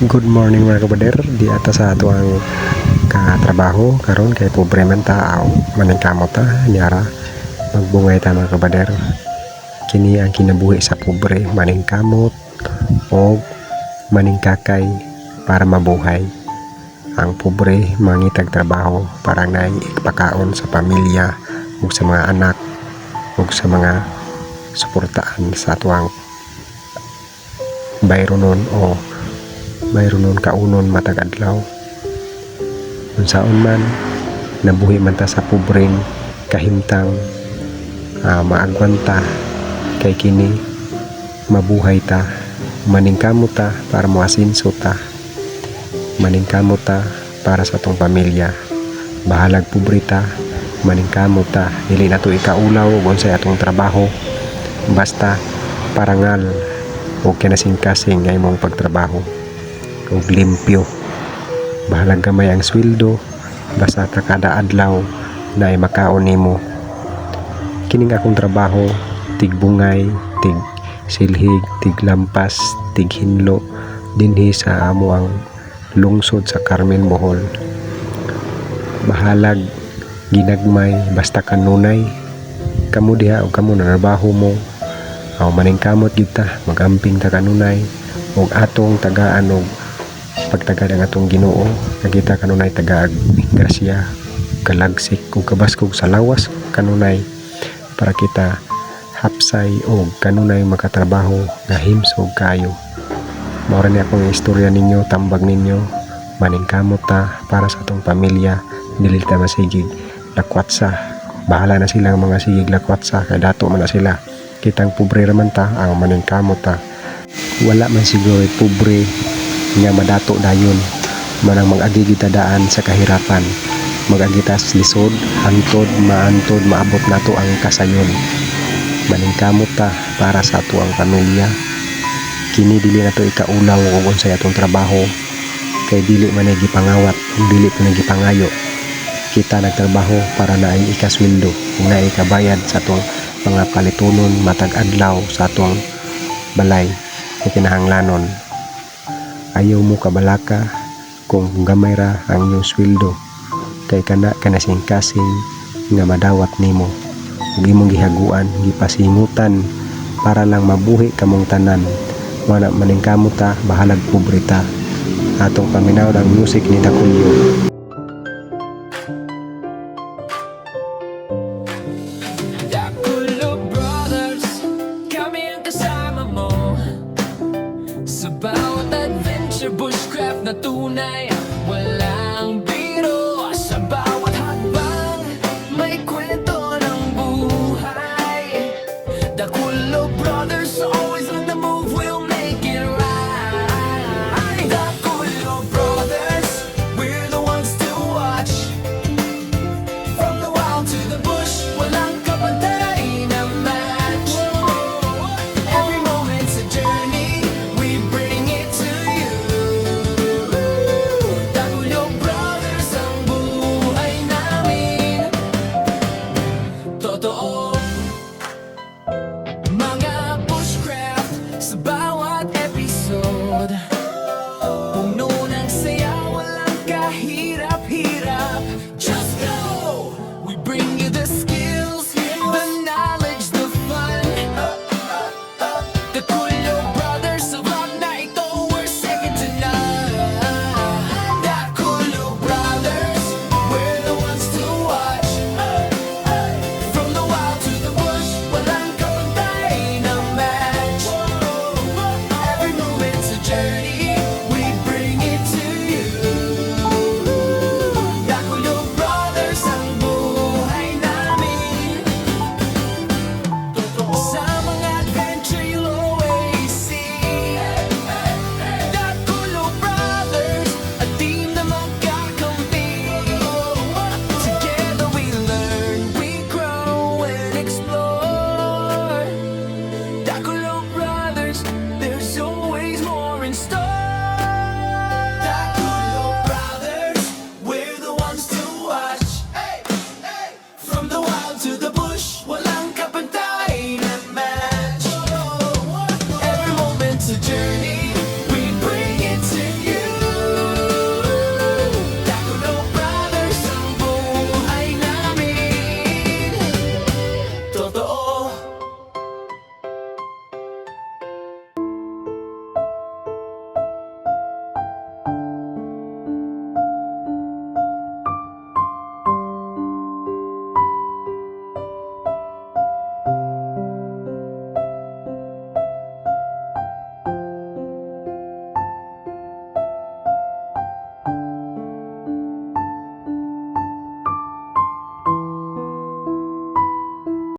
Good morning mga kabader, di atas sa ato ang katrabaho karon kay pobre man tao maningkamot ta nyara magbungay ta mga kabader. Kini ang kinabuhi sa pobre, maningkamot o maningkakay para mabuhay. Ang pobre mangitag trabaho para naipakaon sa pamilya ug sa mga anak ug sa mga suportaan sa atuang bayronon o mayroon kaunon matag adlaw. Unsaon man nabuhi man ta sa pobreng kahimtang, maagwanta kay kini mabuhay ta, maningkamot ta para moasinso ta, maningkamot ta para sa atong pamilya. Bahalag pobre ta, maningkamot ta, dili nato ikaulaw ug unsay atong trabaho, basta parangal o kinasing-kasing nga imong pagtrabaho ug limpyo. Bahalag gamay ang sweldo, basta ta kada adlaw na ay makaon nimo. Kining akong trabaho, tigbungay, tig silhig, tig lampas, tig hinlo dinhi sa amo ang lungsod sa Carmen, Bohol. Bahalag ginagmay basta kanunay kamo diha o kamo na trabaho mo, maningkamot gid ta, magamping ta kanunay ug atong tagaan og pagtagad ang atong Ginoo nga kita kanunay tagaag grasya, kalagsik ug kabaskog sa lawas kanunay para kita hapsay og kanunay makatrabaho nga himsog kayo. Mao ra ni akong istorya ninyo, tambag ninyo, maningkamot ta para sa atong pamilya, dili ta masigig lakwatsa. Bahala na silang mga sigig lakwatsa kay dato man na sila. Kitang pobre ra man ta, ang maningkamot ta. Wala man siguro pobre nga madato dayon, manang mag-agi kita daan sa kahirapan, mag-agitas lisod, hantod, maantod, maabot nato ang kasayon. Maningkamot ta para sa ato ang pamilya. Kini dili nato ikaulaw ug unsay atong trabaho, kay dili man ay gipangawat ug dili pa gipangayo. Kita nagtrabaho para naay ikasweldo ug naay ikabayad sa atong mga palitunon matag adlaw sa atong balay o kinahanglanon. Ayaw mo kabalaka kung gamay ra ang iyong sweldo, kay kanasing-kasing nga madawat nimo ug imong gihaguan, gipasingutan para lang mabuhi kamong tanan. Wala maningkamot ta, bahalag pobre ta. Atong paminaw ang music ni Dakulyo. Sa bawat adventure, bushcraft na tunay,